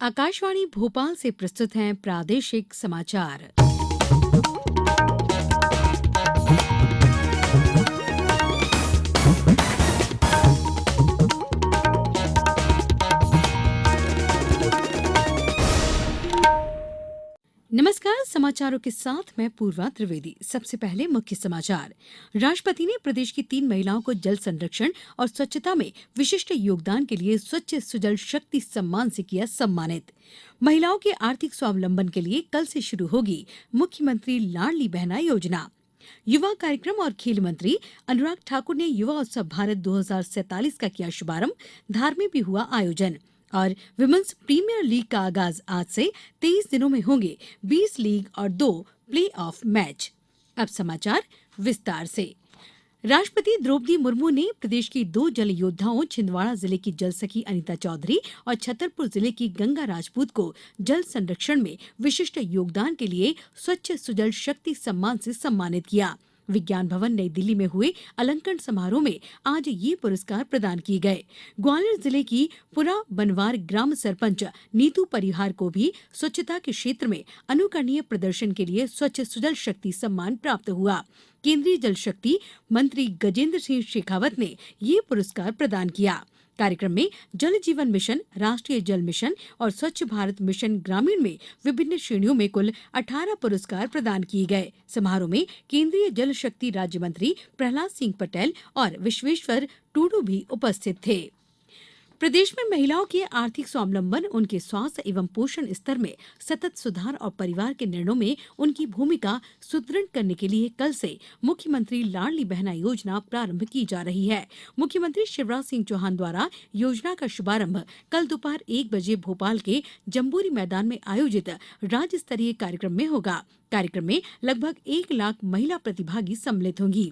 आकाशवाणी भोपाल से प्रस्तुत हैं प्रादेशिक समाचार। नमस्कार, समाचारों के साथ मैं पूर्वा त्रिवेदी। सबसे पहले मुख्य समाचार। राष्ट्रपति ने प्रदेश की 3 महिलाओं को जल संरक्षण और स्वच्छता में विशिष्ट योगदान के लिए स्वच्छ सुजल शक्ति सम्मान से किया सम्मानित। महिलाओं के आर्थिक स्वावलंबन के लिए कल से शुरू होगी मुख्यमंत्री लाडली बहना योजना। युवा कार्यक्रम और खेल मंत्री अनुराग ठाकुर ने युवा उत्सव भारत 2047 का किया शुभारंभ। धार में भी हुआ आयोजन। और विमेंस प्रीमियर लीग का आगाज आज से 23 दिनों में होंगे 20 लीग और 2 प्ले ऑफ मैच। अब समाचार विस्तार से। राष्ट्रपति द्रौपदी मुर्मू ने प्रदेश की 2 जल योद्धाओं छिंदवाड़ा जिले की जल सखी अनीता चौधरी और छतरपुर जिले की गंगा राजपूत को जल संरक्षण में विशिष्ट योगदान के लिए स्वच्छ सुजल शक्ति सम्मान से सम्मानित किया। विज्ञान भवन नई दिल्ली में हुए अलंकरण समारोह में आज ये पुरस्कार प्रदान किए गए। ग्वालियर जिले की पुरा बनवार ग्राम सरपंच नीतू परिहार को भी स्वच्छता के क्षेत्र में अनुकरणीय प्रदर्शन के लिए स्वच्छ सुजल शक्ति सम्मान प्राप्त हुआ। केंद्रीय जल शक्ति मंत्री गजेंद्र सिंह शेखावत ने ये पुरस्कार प्रदान किया। कार्यक्रम में जल जीवन मिशन, राष्ट्रीय जल मिशन और स्वच्छ भारत मिशन ग्रामीण में विभिन्न श्रेणियों में कुल 18 पुरस्कार प्रदान किए गए। समारोह में केंद्रीय जल शक्ति राज्य मंत्री प्रहलाद सिंह पटेल और विश्वेश्वर टूडू भी उपस्थित थे। प्रदेश में महिलाओं के आर्थिक स्वावलंबन, उनके स्वास्थ्य एवं पोषण स्तर में सतत सुधार और परिवार के निर्णयों में उनकी भूमिका सुदृढ़ करने के लिए कल से मुख्यमंत्री लाडली बहना योजना प्रारंभ की जा रही है। मुख्यमंत्री शिवराज सिंह चौहान द्वारा योजना का शुभारंभ कल दोपहर 1 बजे भोपाल के जम्बूरी मैदान में आयोजित राज्य स्तरीय कार्यक्रम में होगा। कार्यक्रम में लगभग 1 लाख महिला प्रतिभागी सम्मिलित होंगी।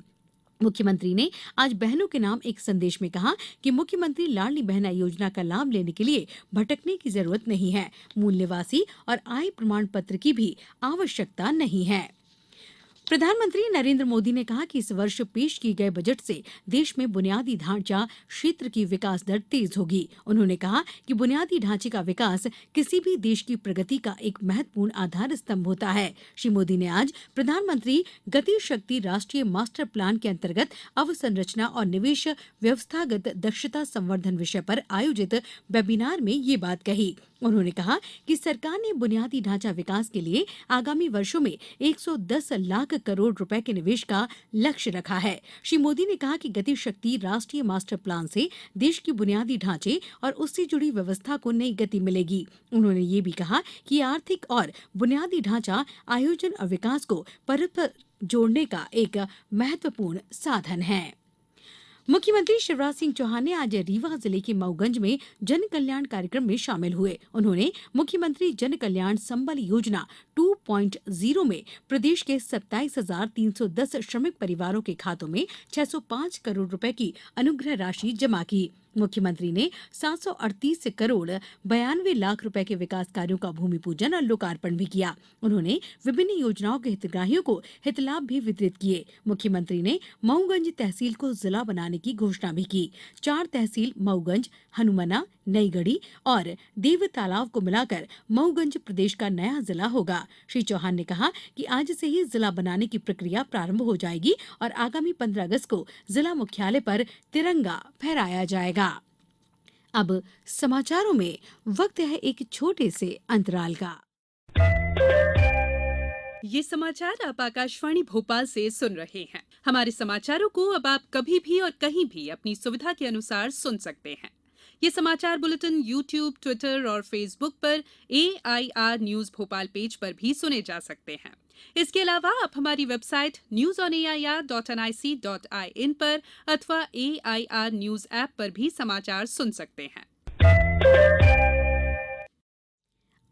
मुख्यमंत्री ने आज बहनों के नाम एक संदेश में कहा कि मुख्यमंत्री लाडली बहना योजना का लाभ लेने के लिए भटकने की जरूरत नहीं है। मूल निवासी और आय प्रमाण पत्र की भी आवश्यकता नहीं है। प्रधानमंत्री नरेंद्र मोदी ने कहा कि इस वर्ष पेश किए गए बजट से देश में बुनियादी ढांचा क्षेत्र की विकास दर तेज होगी। उन्होंने कहा कि बुनियादी ढांचे का विकास किसी भी देश की प्रगति का एक महत्वपूर्ण आधार स्तंभ होता है। श्री मोदी ने आज प्रधानमंत्री गति शक्ति राष्ट्रीय मास्टर प्लान के अंतर्गत अवसंरचना और निवेश व्यवस्थागत दक्षता संवर्धन विषय पर आयोजित वेबिनार में ये बात कही। उन्होंने कहा कि सरकार ने बुनियादी ढांचा विकास के लिए आगामी वर्षों में 110 लाख करोड़ रुपए के निवेश का लक्ष्य रखा है। श्री मोदी ने कहा कि गति शक्ति राष्ट्रीय मास्टर प्लान से देश की बुनियादी ढांचे और उससे जुड़ी व्यवस्था को नई गति मिलेगी। उन्होंने ये भी कहा कि आर्थिक और बुनियादी ढांचा आयोजन और विकास को परस्पर जोड़ने का एक महत्वपूर्ण साधन है। मुख्यमंत्री शिवराज सिंह चौहान ने आज रीवा जिले के मऊगंज में जन कल्याण कार्यक्रम में शामिल हुए। उन्होंने मुख्यमंत्री जन कल्याण संबल योजना 2.0 में प्रदेश के 27,310 श्रमिक परिवारों के खातों में 605 करोड़ रुपए की अनुग्रह राशि जमा की। मुख्यमंत्री ने 738 करोड़ 92 लाख रुपए के विकास कार्यों का भूमि पूजन और लोकार्पण भी किया। उन्होंने विभिन्न योजनाओं के हितग्राहियों को हितलाभ भी वितरित किए। मुख्यमंत्री ने मऊगंज तहसील को जिला बनाने की घोषणा भी की। 4 तहसील मऊगंज, हनुमना, नईगढ़ी और देव तालाब को मिलाकर मऊगंज प्रदेश का नया जिला होगा। श्री चौहान ने कहा कि आज से ही जिला बनाने की प्रक्रिया प्रारंभ हो जाएगी और आगामी 15 अगस्त को जिला मुख्यालय पर तिरंगा फहराया जाएगा। अब समाचारों में वक्त है एक छोटे से अंतराल का। ये समाचार आप आकाशवाणी भोपाल से सुन रहे हैं। हमारे समाचारों को अब आप कभी भी और कहीं भी अपनी सुविधा के अनुसार सुन सकते हैं। ये समाचार बुलेटिन YouTube, ट्विटर और फेसबुक पर AIR न्यूज भोपाल पेज पर भी सुने जा सकते हैं। इसके अलावा आप हमारी वेबसाइट newsonair.nic.in पर अथवा AIR न्यूज ऐप पर भी समाचार सुन सकते हैं।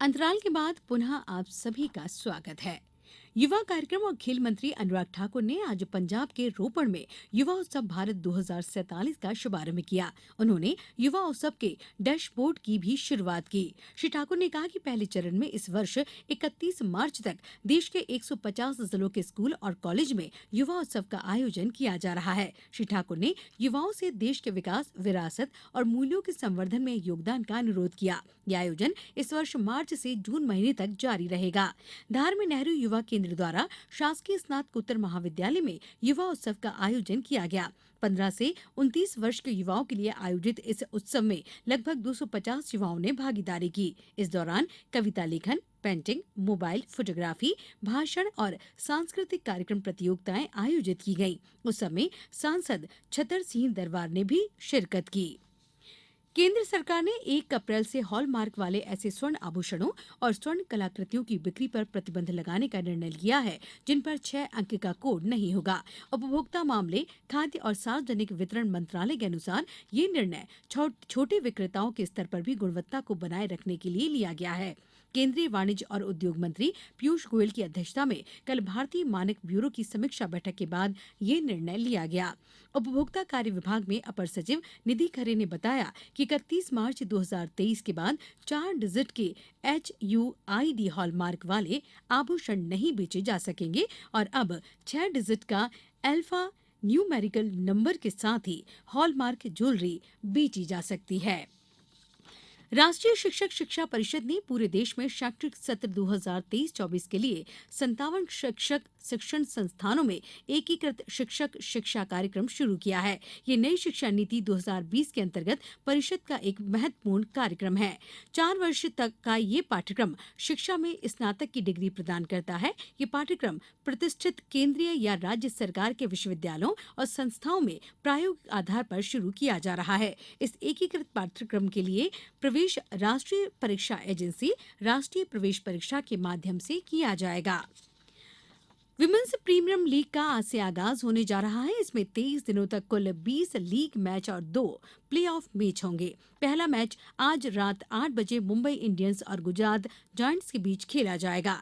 अंतराल के बाद पुनः आप सभी का स्वागत है। युवा कार्यक्रम और खेल मंत्री अनुराग ठाकुर ने आज पंजाब के रोपड़ में युवा उत्सव भारत 2047 का शुभारंभ किया। उन्होंने युवा उत्सव के डैशबोर्ड की भी शुरुआत की। श्री ठाकुर ने कहा कि पहले चरण में इस वर्ष 31 मार्च तक देश के 150 जिलों के स्कूल और कॉलेज में युवा उत्सव का आयोजन किया जा रहा है। श्री ठाकुर ने युवाओं से देश के विकास, विरासत और मूल्यों के संवर्धन में योगदान का अनुरोध किया। यह आयोजन इस वर्ष मार्च से जून महीने तक जारी रहेगा। धार में नेहरू युवा केंद्र द्वारा शासकीय स्नातकोत्तर महाविद्यालय में युवा उत्सव का आयोजन किया गया। 15 से 29 वर्ष के युवाओं के लिए आयोजित इस उत्सव में लगभग 250 युवाओं ने भागीदारी की। इस दौरान कविता लेखन, पेंटिंग, मोबाइल फोटोग्राफी, भाषण और सांस्कृतिक कार्यक्रम प्रतियोगिताएं आयोजित की गईं। उत्सव में सांसद छतर सिंह दरबार ने भी शिरकत की। केंद्र सरकार ने 1 अप्रैल से हॉलमार्क वाले ऐसे स्वर्ण आभूषणों और स्वर्ण कलाकृतियों की बिक्री पर प्रतिबंध लगाने का निर्णय लिया है जिन पर 6 अंक का कोड नहीं होगा। उपभोक्ता मामले, खाद्य और सार्वजनिक वितरण मंत्रालय के अनुसार ये निर्णय छोटे विक्रेताओं के स्तर पर भी गुणवत्ता को बनाए रखने के लिए लिया गया है। केंद्रीय वाणिज्य और उद्योग मंत्री पीयूष गोयल की अध्यक्षता में कल भारतीय मानक ब्यूरो की समीक्षा बैठक के बाद ये निर्णय लिया गया। उपभोक्ता कार्य विभाग में अपर सचिव निधि खरे ने बताया कि 31 मार्च 2023 के बाद 4 डिजिट के HUID हॉलमार्क वाले आभूषण नहीं बेचे जा सकेंगे और अब 6 डिजिट का अल्फा न्यूमेरिकल नंबर के साथ ही हॉलमार्क ज्वेलरी बेची जा सकती है। राष्ट्रीय शिक्षक शिक्षा परिषद ने पूरे देश में शैक्षिक सत्र 2023-24 के लिए 57 शिक्षक शिक्षण संस्थानों में एकीकृत शिक्षक शिक्षा कार्यक्रम शुरू किया है। ये नई शिक्षा नीति 2020 के अंतर्गत परिषद का एक महत्वपूर्ण कार्यक्रम है। 4 वर्ष तक का ये पाठ्यक्रम शिक्षा में स्नातक की डिग्री प्रदान करता है। ये पाठ्यक्रम प्रतिष्ठित केंद्रीय या राज्य सरकार के विश्वविद्यालयों और संस्थाओं में प्रायोगिक आधार पर शुरू किया जा रहा है। इस एकीकृत पाठ्यक्रम के लिए प्रवेश राष्ट्रीय परीक्षा एजेंसी राष्ट्रीय प्रवेश परीक्षा के माध्यम से किया जाएगा। विमेंस प्रीमियम लीग का आज से आगाज होने जा रहा है। इसमें 23 दिनों तक कुल 20 लीग मैच और 2 प्लेऑफ मैच होंगे। पहला मैच आज रात 8 बजे मुंबई इंडियंस और गुजरात जायंट्स के बीच खेला जाएगा।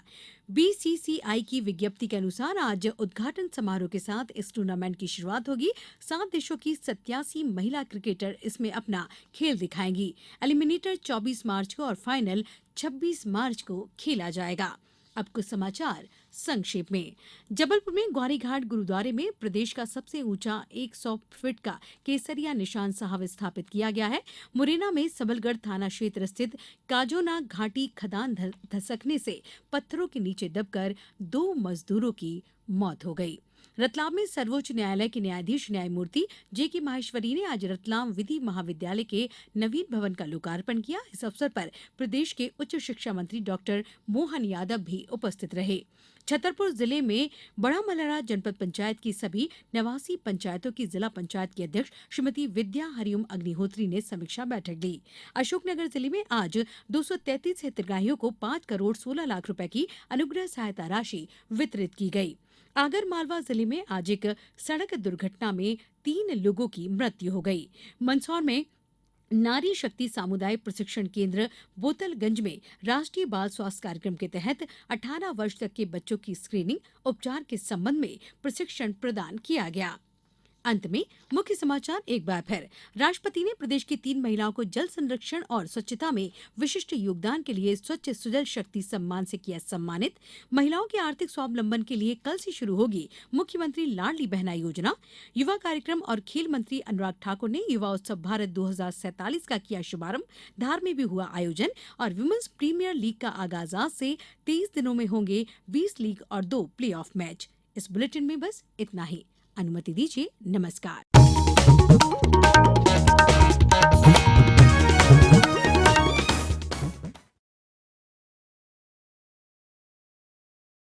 बीसीसीआई की विज्ञप्ति के अनुसार आज उद्घाटन समारोह के साथ इस टूर्नामेंट की शुरुआत होगी। 7 देशों की 87 महिला क्रिकेटर इसमें अपना खेल दिखाएंगी। एलिमिनेटर 24 मार्च को और फाइनल 26 मार्च को खेला जाएगा। अब कुछ समाचार संक्षेप में। जबलपुर में ग्वारीघाट गुरुद्वारे में प्रदेश का सबसे ऊंचा 100 फीट का केसरिया निशान साहब स्थापित किया गया है। मुरैना में सबलगढ़ थाना क्षेत्र स्थित काजोना घाटी खदान धसकने से पत्थरों के नीचे दबकर 2 मजदूरों की मौत हो गई। रतलाम में सर्वोच्च न्यायालय के न्यायाधीश न्यायमूर्ति जेके माहेश्वरी ने आज रतलाम विधि महाविद्यालय के नवीन भवन का लोकार्पण किया। इस अवसर पर प्रदेश के उच्च शिक्षा मंत्री डॉक्टर मोहन यादव भी उपस्थित रहे। छतरपुर जिले में बड़ा मलहरा जनपद पंचायत की सभी 89 पंचायतों की जिला पंचायत की अध्यक्ष श्रीमती विद्या हरिओम अग्निहोत्री ने समीक्षा बैठक ली। अशोकनगर जिले में आज 233 हितग्राहियों को 5 करोड़ 16 लाख रुपए की अनुग्रह सहायता राशि वितरित की गई। आगर मालवा जिले में आज एक सड़क दुर्घटना में 3 लोगों की मृत्यु हो गई। मंदसौर में नारी शक्ति सामुदायिक प्रशिक्षण केंद्र बोतलगंज में राष्ट्रीय बाल स्वास्थ्य कार्यक्रम के तहत 18 वर्ष तक के बच्चों की स्क्रीनिंग उपचार के संबंध में प्रशिक्षण प्रदान किया गया। अंत में मुख्य समाचार एक बार फिर। राष्ट्रपति ने प्रदेश की 3 महिलाओं को जल संरक्षण और स्वच्छता में विशिष्ट योगदान के लिए स्वच्छ सुजल शक्ति सम्मान से किया सम्मानित। महिलाओं के आर्थिक स्वावलंबन के लिए कल से शुरू होगी मुख्यमंत्री लाडली बहना योजना। युवा कार्यक्रम और खेल मंत्री अनुराग ठाकुर ने युवा उत्सव भारत 2047 का किया शुभारंभ। धार में भी हुआ आयोजन और विमेंस प्रीमियर लीग का आगाज आज से 23 दिनों में होंगे 20 लीग और 2 प्ले ऑफ मैच। इस बुलेटिन में बस इतना ही। अनुमति दीजिए। नमस्कार।